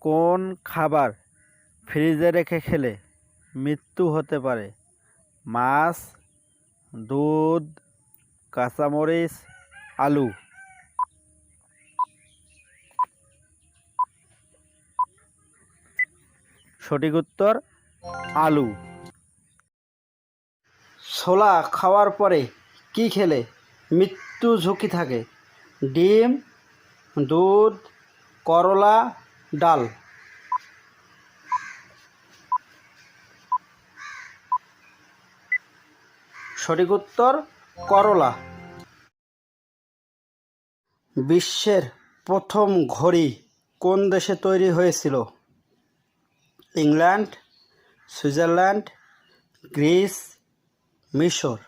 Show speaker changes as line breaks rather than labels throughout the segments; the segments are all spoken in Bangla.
কোন খাবার ফ্রিজে রেখে খেলে মৃত্যু হতে পারে? মাছ, দুধ, কাঁচামরিচ, আলু। সঠিক উত্তর আলু। ছোলা খাওয়ার পরে কি খেলে মৃত্যু ঝুঁকি থাকে? ডিম, দুধ, করলা, ডাল। সঠিক উত্তর করলা। বিশ্বের প্রথম ঘড়ি কোন দেশে তৈরি হয়েছিল? ইংল্যান্ড, সুইজারল্যান্ড, গ্রিস, মিশর।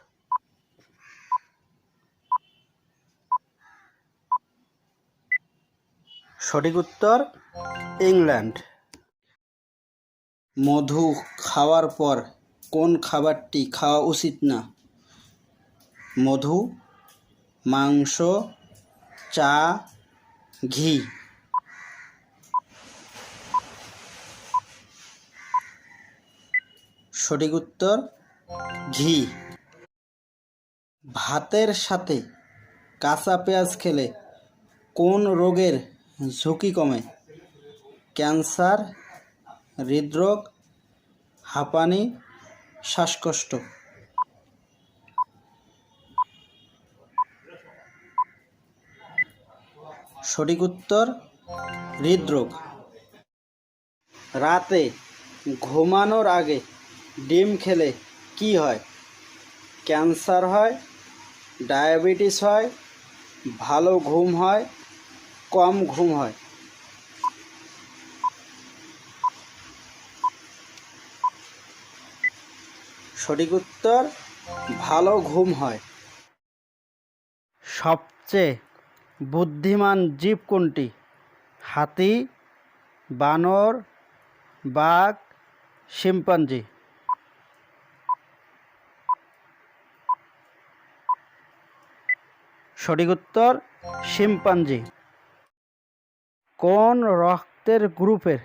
সঠিক উত্তর ইংল্যান্ড। মধু খাওয়ার পর কোন খাবারটি খাওয়া উচিত না? মধু, মাংস, চা, ঘি। সঠিক উত্তর ঘি। ভাতের সাথে কাঁচা পেঁয়াজ খেলে কোন রোগের ঝুঁকি কমে? ক্যান্সার, হৃদরোগ, হাঁপানি, শ্বাসকষ্ট। সঠিক উত্তর হৃদরোগ। রাতে ঘুমানোর আগে ডিম খেলে কি হয়? ক্যান্সার হয়, ডায়াবেটিস হয়, ভালো ঘুম হয়, কম ঘুম হয়। সঠিক উত্তর ভালো ঘুম হয়। সবচেয়ে বুদ্ধিমান জীব কোনটি? হাতি, বানর, বাঘ, শিম্পাঞ্জি। সঠিক উত্তর শিম্পাঞ্জি। কোন রক্তের গ্রুপের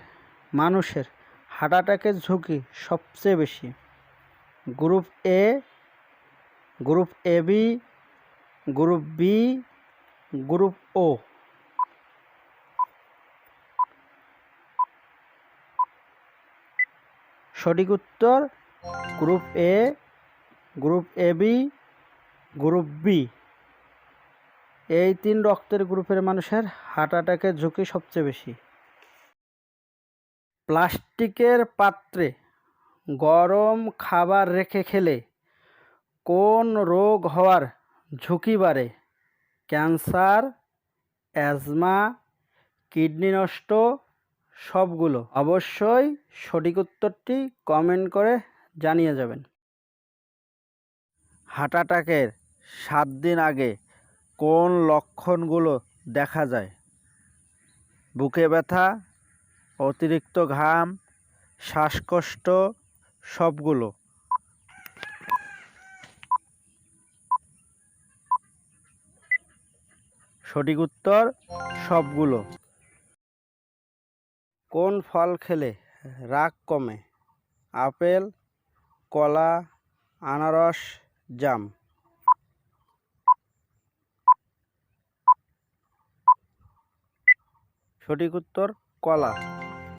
মানুষের হার্ট অ্যাটাকের ঝুঁকি সবচেয়ে বেশি? Group A, group AB, group B, group O. সঠিক উত্তর group A, group AB, group B. এই 3 রক্তের গ্রুপের মানুষের হার্ট অ্যাটাকের ঝুঁকি সবচেয়ে বেশি। প্লাস্টিকের পাত্রে গরম খাবার রেখে খেলে কোন রোগ হওয়ার ঝুঁকি বাড়ে? ক্যান্সার, অ্যাজমা, কিডনি নষ্ট, সবগুলো। অবশ্যই সঠিক উত্তরটি কমেন্ট করে জানিয়ে যাবেন। হার্ট অ্যাটাকের 7 দিন আগে কোন লক্ষণগুলো দেখা যায়? বুকে ব্যথা, অতিরিক্ত ঘাম, শ্বাসকষ্ট, সবগুলো। সঠিক উত্তর সবগুলো। কোন ফল খেলে রাগ কমে? আপেল, কলা, আনারস, জাম। সঠিক উত্তর কলা।